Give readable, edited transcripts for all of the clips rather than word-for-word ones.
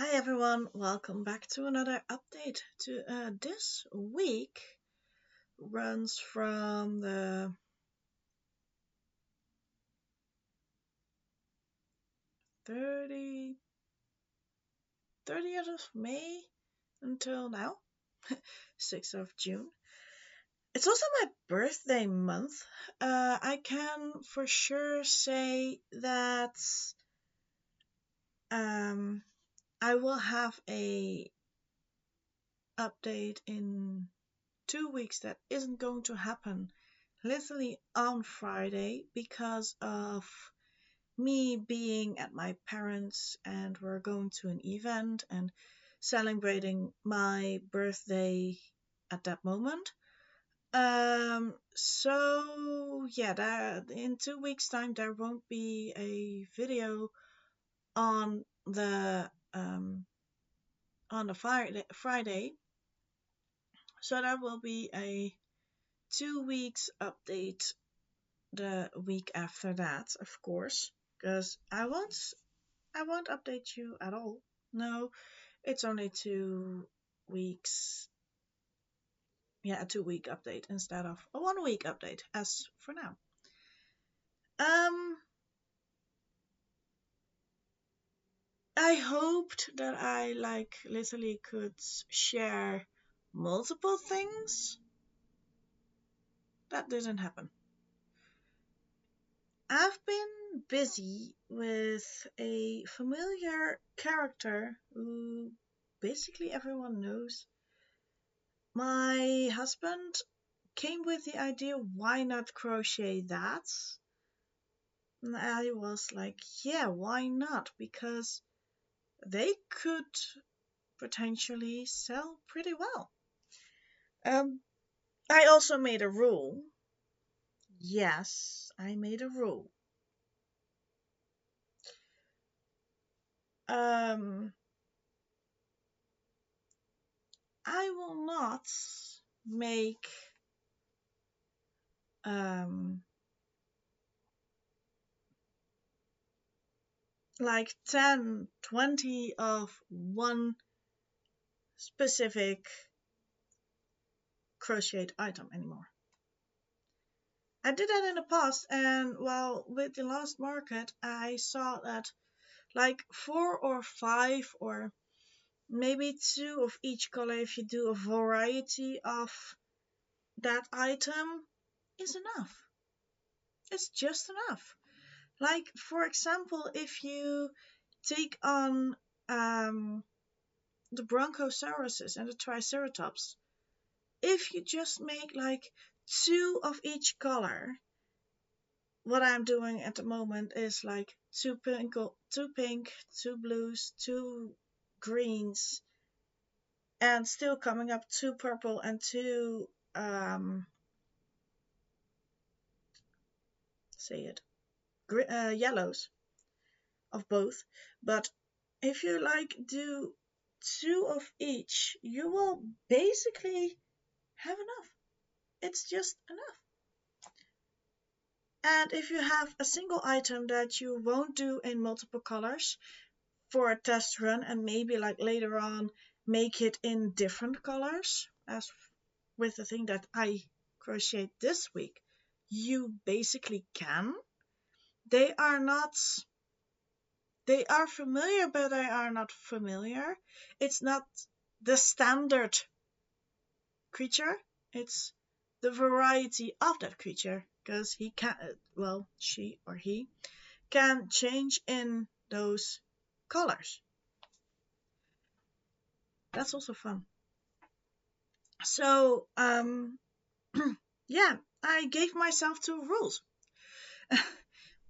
Hi everyone, welcome back to another update. This week runs from the 30, 30th of May until now, 6th of June. It's also my birthday month. I can for sure say that um, I will have a update in 2 weeks that isn't going to happen literally on Friday because of me being at my parents' and we're going to an event and celebrating my birthday at that moment. So yeah, that in 2 weeks' time there won't be a video on the Friday, so there will be a 2 weeks update the week after that, of course, because I won't update you at all. No, it's only 2 weeks. Yeah, a 2 week update instead of a 1 week update, as for now. Um, I hoped that I literally could share multiple things. That didn't happen. I've been busy with a familiar character who basically everyone knows. My husband came with the idea, why not crochet that? And I was like, yeah, why not? Because they could potentially sell pretty well. Um, I also made a rule. Yes, I made a rule. Um, I will not make um 10, 20 of one specific crocheted item anymore. I did that in the past, and well, with the last market, I saw that 4 or 5 or maybe 2 of each color, if you do a variety of that item, is enough. It's just enough. For example, if you take on the Broncosauruses and the Triceratops, if you just make 2 of each color, what I'm doing at the moment is two pink, 2 blues, 2 greens, and still coming up 2 purple and 2 um say it yellows of both. But if you do 2 of each, you will basically have enough. It's just enough. And if you have a single item that you won't do in multiple colors for a test run and maybe later on make it in different colors, as with the thing that I crocheted this week, you basically can. They are not, they are familiar, but they are not familiar. It's not the standard creature, it's the variety of that creature, because he can, well, she or he can change in those colors. That's also fun. So, yeah, I gave myself 2 rules.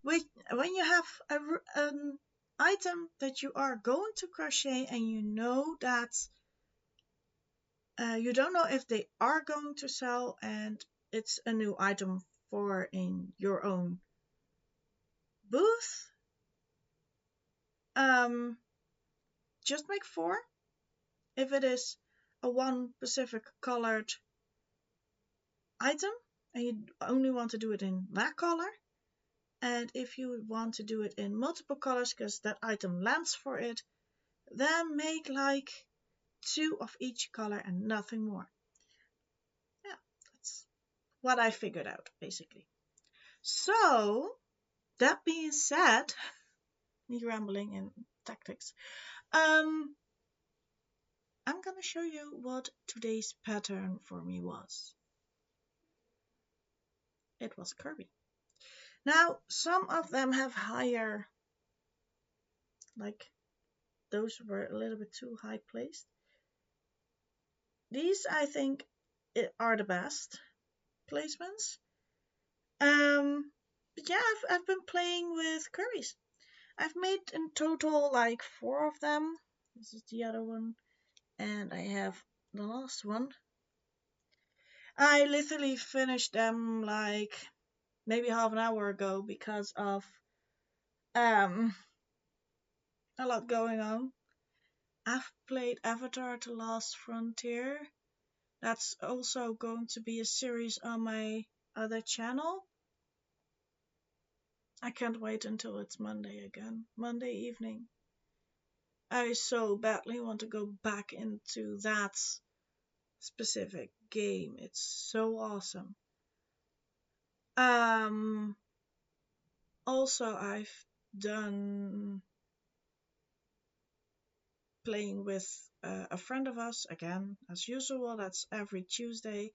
When you have an item that you are going to crochet and you know that you don't know if they are going to sell and it's a new item for in your own booth, um, just make 4. If it is a one specific colored item and you only want to do it in that color, and if you want to do it in multiple colors because that item lands for it, then make like 2 of each color and nothing more. Yeah, that's what I figured out basically. So that being said, me rambling in tactics, I'm gonna show you what today's pattern for me was. It was Kirby. Now some of them have higher, like those were a little bit too high placed. These I think are the best placements. But yeah, I've been playing with Kirby's. I've made in total like 4 of them. This is the other one, and I have the last one. I literally finished them like maybe half an hour ago because of um a lot going on. I've played Avatar: The Last Frontier. That's also going to be a series on my other channel. I can't wait until it's Monday again. Monday evening. I so badly want to go back into that specific game. It's so awesome. Um Also I've done playing with a friend of us again as usual. That's every Tuesday.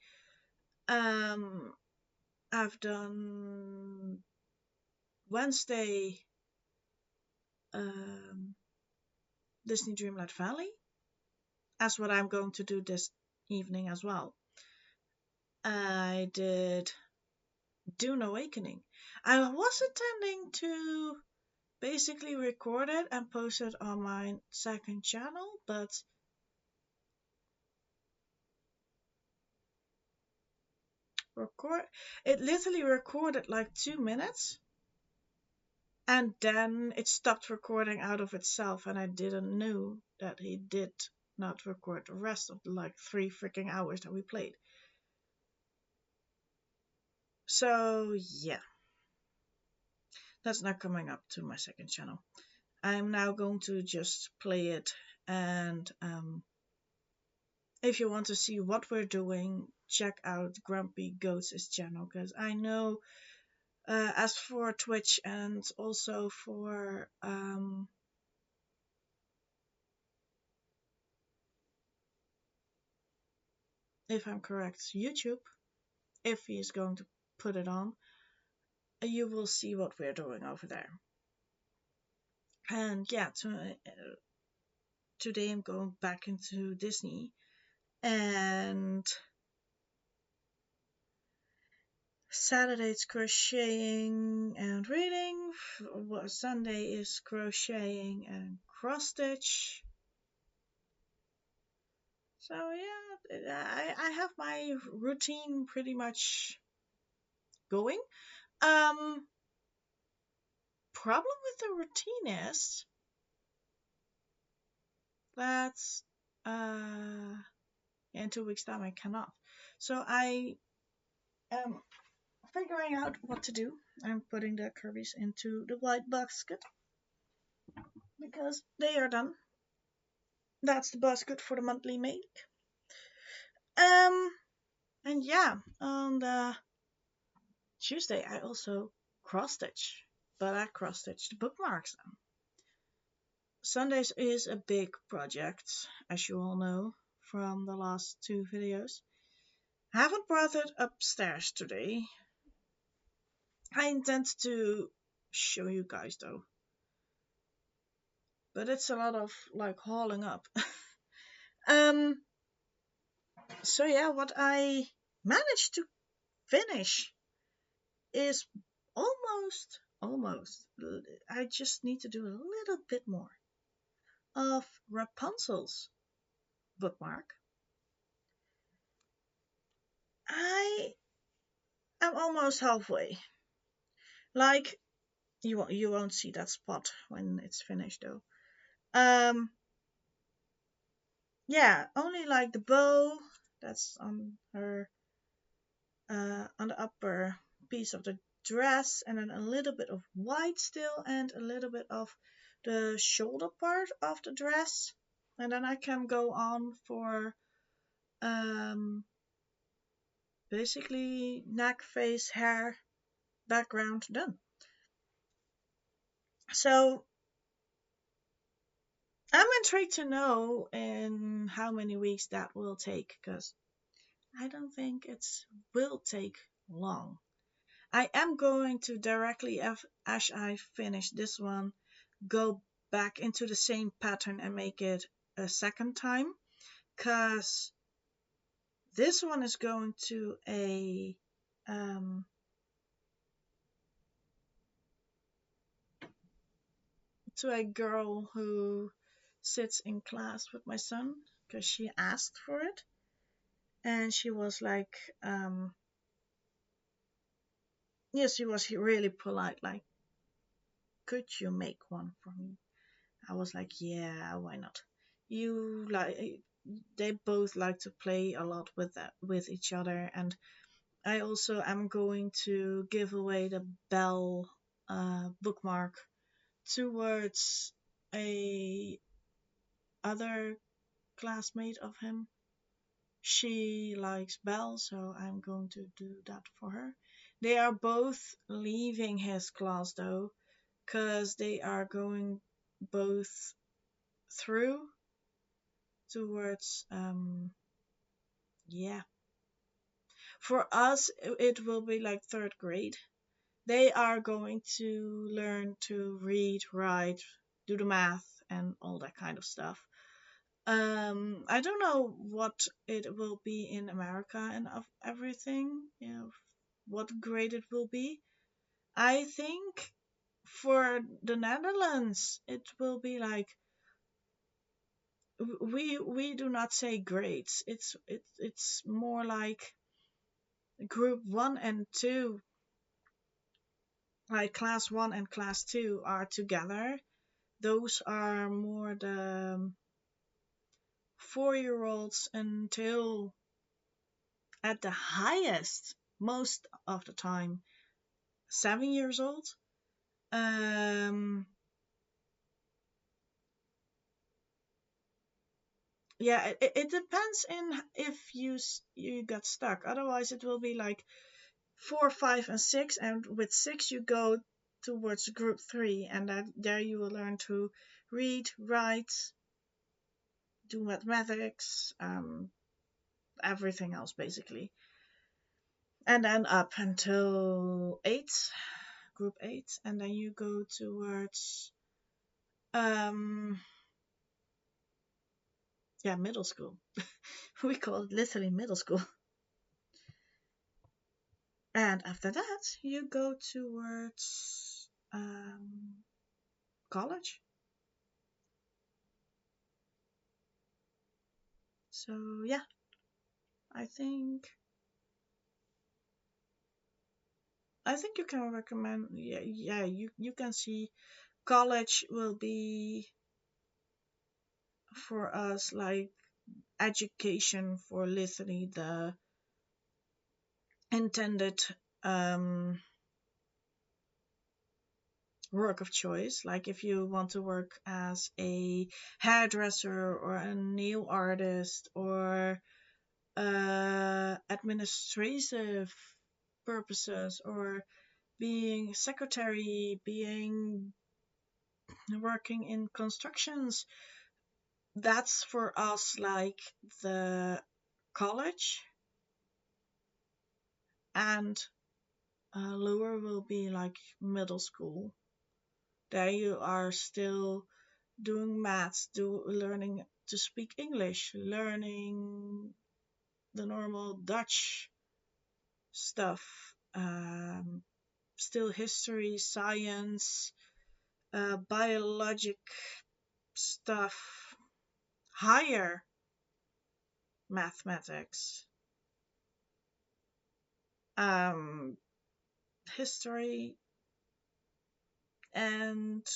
I've done Wednesday um, Disney Dreamlight Valley, as what I'm going to do this evening as well. I did Dune Awakening. I was intending to basically record it and post it on my second channel, but it literally recorded like 2 minutes and then it stopped recording out of itself, and I didn't know that he did not record the rest of the like 3 freaking hours that we played. So yeah, that's not coming up to my second channel. I'm now going to just play it, and if you want to see what we're doing, check out Grumpy Goats' channel, because I know as for Twitch and also for if I'm correct, YouTube, if he is going to put it on, you will see what we're doing over there. And yeah, today I'm going back into Disney, and Saturday it's crocheting and reading. Sunday is crocheting and cross stitch. So yeah, I have my routine pretty much going. Problem with the routine is that in 2 weeks time I cannot. So I am figuring out what to do. I'm putting the Kirby's into the white basket because they are done. That's the basket for the monthly make. And yeah, on the Tuesday I also cross stitch, but I cross stitch the bookmarks then. Sundays is a big project, as you all know from the last 2 videos. I haven't brought it upstairs today. I intend to show you guys though, but it's a lot of like hauling up. So yeah, what I managed to finish is almost. I just need to do a little bit more of Rapunzel's bookmark. I am almost halfway. Like you won't see that spot when it's finished though. Yeah, only like the bow that's on her on the upper piece of the dress, and then a little bit of white still, and a little bit of the shoulder part of the dress, and then I can go on for um, basically neck, face, hair, background done. So I'm intrigued to know in how many weeks that will take, because I don't think it will take long. I am going to directly, as I finish this one, go back into the same pattern and make it a second time, because this one is going um, to a girl who sits in class with my son, because she asked for it, and she was like, yes, she was really polite, like, could you make one for me? I was like, yeah, why not? You like, they both like to play a lot with with each other, and I also am going to give away the Bell bookmark towards a other classmate of him. She likes Belle, so I'm going to do that for her. They are both leaving his class though, because they are going both through towards yeah. For us, it will be like third grade. They are going to learn to read, write, do the math, and all that kind of stuff. I don't know what it will be in America and of everything, you know, what grade it will be. I think for the Netherlands, it will be like we do not say grades. It's more like group 1 and 2, like class 1 and class 2 are together. Those are more the 4-year-olds until at the highest, most of the time, 7 years old. Um, yeah, it depends in if you got stuck. Otherwise, it will be like 4, 5, and 6, and with 6 you go towards group 3, and there you will learn to read, write, do mathematics, everything else basically, and then up until 8, group 8, and then you go towards um yeah, middle school. We call it literally middle school. And after that you go towards college. So yeah, I think you can recommend, yeah, you can see college will be for us like education for literally the intended um work of choice. Like if you want to work as a hairdresser or a nail artist or administrative purposes, or being secretary, being working in constructions, that's for us like the college, and lower will be like middle school. There you are still doing maths, learning to speak English, learning the normal Dutch stuff, still history, science, biologic stuff, higher mathematics, um, history, and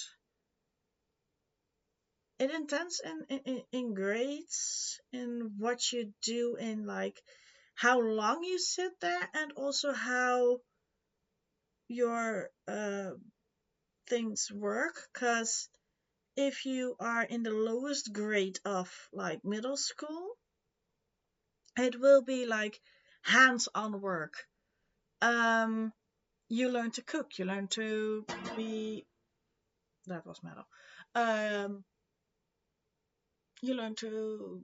it intends in grades, in what you do, in like how long you sit there, and also how your things work, because if you are in the lowest grade of like middle school, it will be like hands-on work. Um, you learn to cook, you learn to be, that was metal. Um, you learn to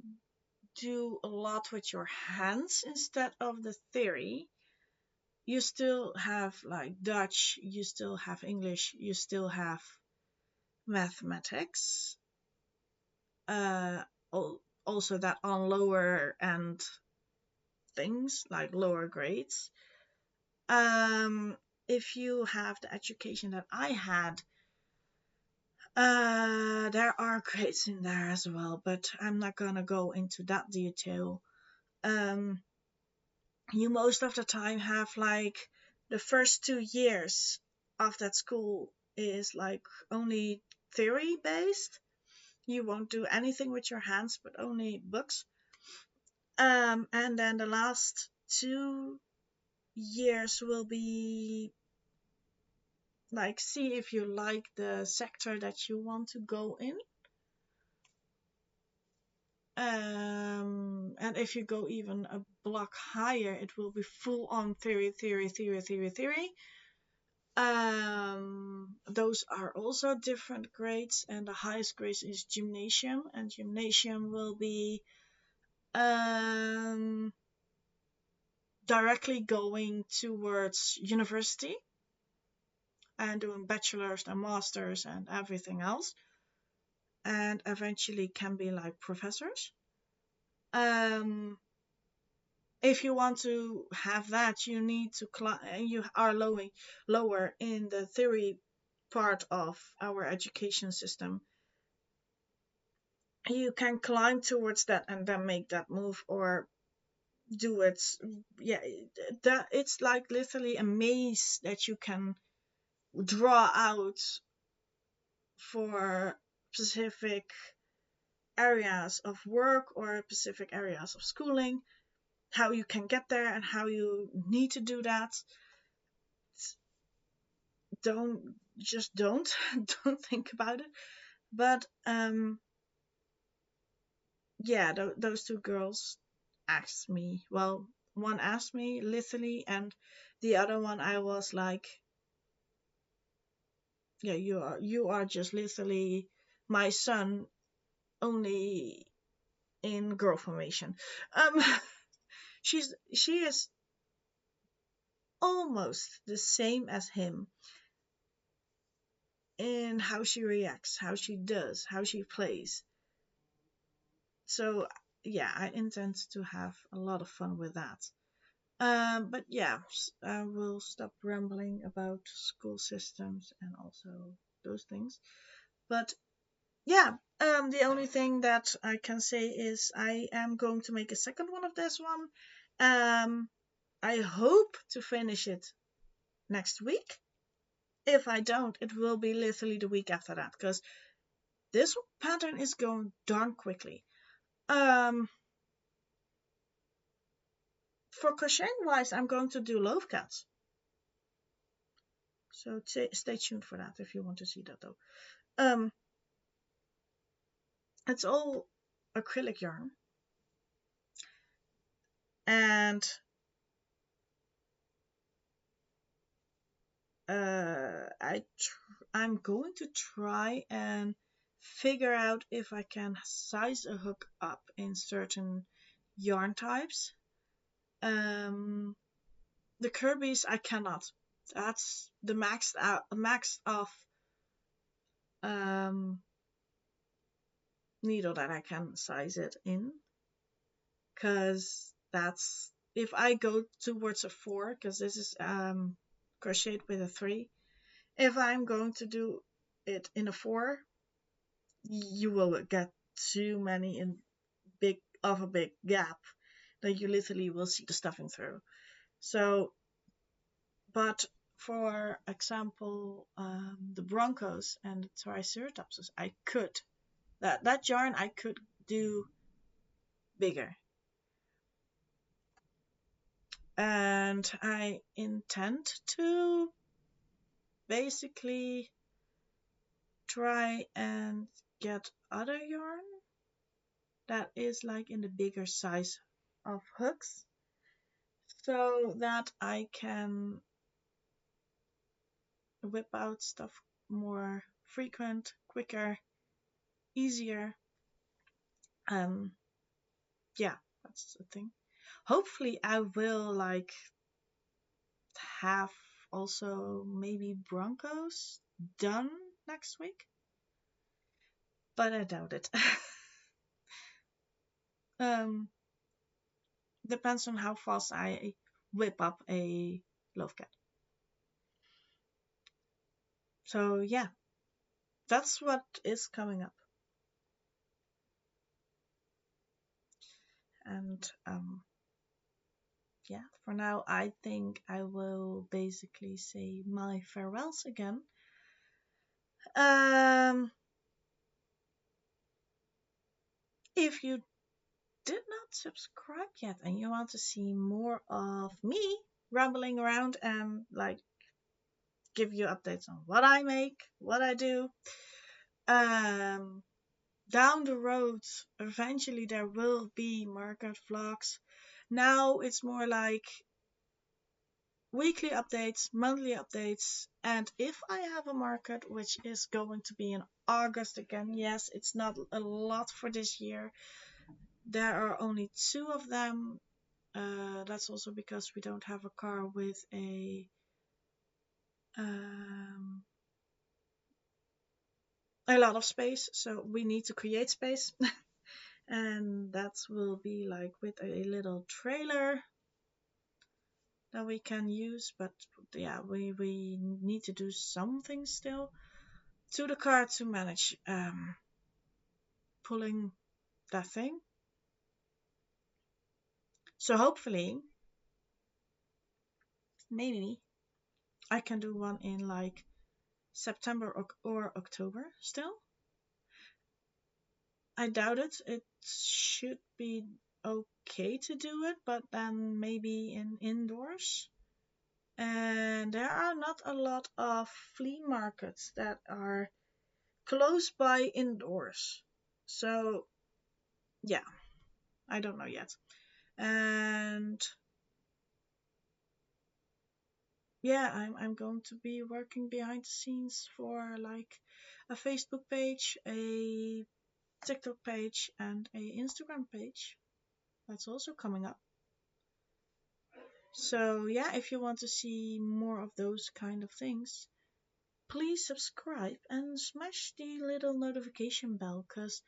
do a lot with your hands instead of the theory. You still have like Dutch, you still have English, you still have mathematics. Uh, Also that on lower end things like lower grades. If you have the education that I had, there are grades in there as well, but I'm not gonna go into that detail. Um, you most of the time have like the first 2 years of that school is like only theory based. You won't do anything with your hands, but only books. And then the last 2 years will be like see if you like the sector that you want to go in. And if you go even a block higher, it will be full on theory, theory, theory, theory, theory. Those are also different grades, and the highest grade is gymnasium, and gymnasium will be directly going towards university and doing bachelor's and master's and everything else, and eventually can be like professors. Um, if you want to have that, you need to you are lower in the theory part of our education system. You can climb towards that and then make that move, or do it. Yeah, that it's like literally a maze that you can draw out for specific areas of work or specific areas of schooling, how you can get there and how you need to do that. Don't don't think about it. But yeah, those two girls asked me, well, one asked me literally, and the other one I was like, yeah, you are just literally my son, only in girl formation. um she is almost the same as him in how she reacts, how she does, how she plays. So yeah, I intend to have a lot of fun with that. But yeah, I will stop rambling about school systems and also those things. But yeah, the only thing that I can say is I am going to make a second one of this one. I hope to finish it next week. If I don't, it will be literally the week after that, because this pattern is going darn quickly. For crocheting wise, I'm going to do love cats. So stay tuned for that if you want to see that though. Um, it's all acrylic yarn, and I'm going to try and figure out if I can size a hook up in certain yarn types. The Kirby's I cannot. That's the max of um, needle that I can size it in, because that's if I go towards a 4, because this is crocheted with a 3. If I'm going to do it in a 4, you will get too many in a big gap that you literally will see the stuffing through. So, but for example, the Broncos and the Triceratopses, I could that yarn I could do bigger, and I intend to basically try and get other yarn that is like in the bigger size of hooks, so that I can whip out stuff more frequent, quicker, easier. Um, yeah, that's the thing. Hopefully, I will like have also maybe Broncos done next week, but I doubt it. um, Depends on how fast I whip up a love cat. So yeah, that's what is coming up. And yeah, for now, I think I will basically say my farewells again. Um, if you did not subscribe yet and you want to see more of me rambling around and like give you updates on what I make, what I do, um, down the road, eventually there will be market vlogs. Now it's more like weekly updates, monthly updates, and if I have a market, which is going to be in August again, yes, it's not a lot for this year. There are only 2 of them. That's also because we don't have a car with um, a lot of space, so we need to create space. And that will be like with a little trailer that we can use, but yeah, we need to do something still to the car to manage pulling that thing. So hopefully, maybe I can do one in like September or October still. I doubt it. It should be okay to do it, but then maybe in indoors. And there are not a lot of flea markets that are close by indoors. So yeah, I don't know yet. And yeah, I'm going to be working behind the scenes for like a Facebook page, a TikTok page, and a Instagram page. That's also coming up. So yeah, if you want to see more of those kind of things, please subscribe and smash the little notification bell, because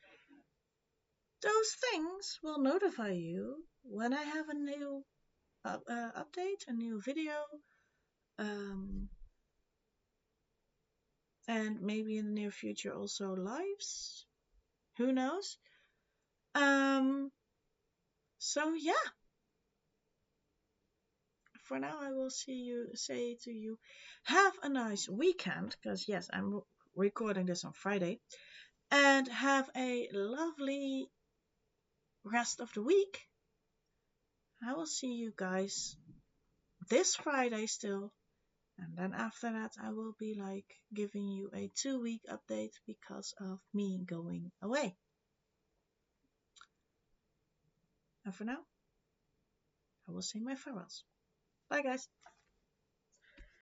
those things will notify you when I have a new update, a new video, um, and maybe in the near future also lives. Who knows? Um, so yeah, for now I will say to you, have a nice weekend, because yes, I'm recording this on Friday, and have a lovely rest of the week. I will see you guys this Friday still. And then after that, I will be like giving you a 2-week update because of me going away. And for now, I will say my farewells. Bye, guys.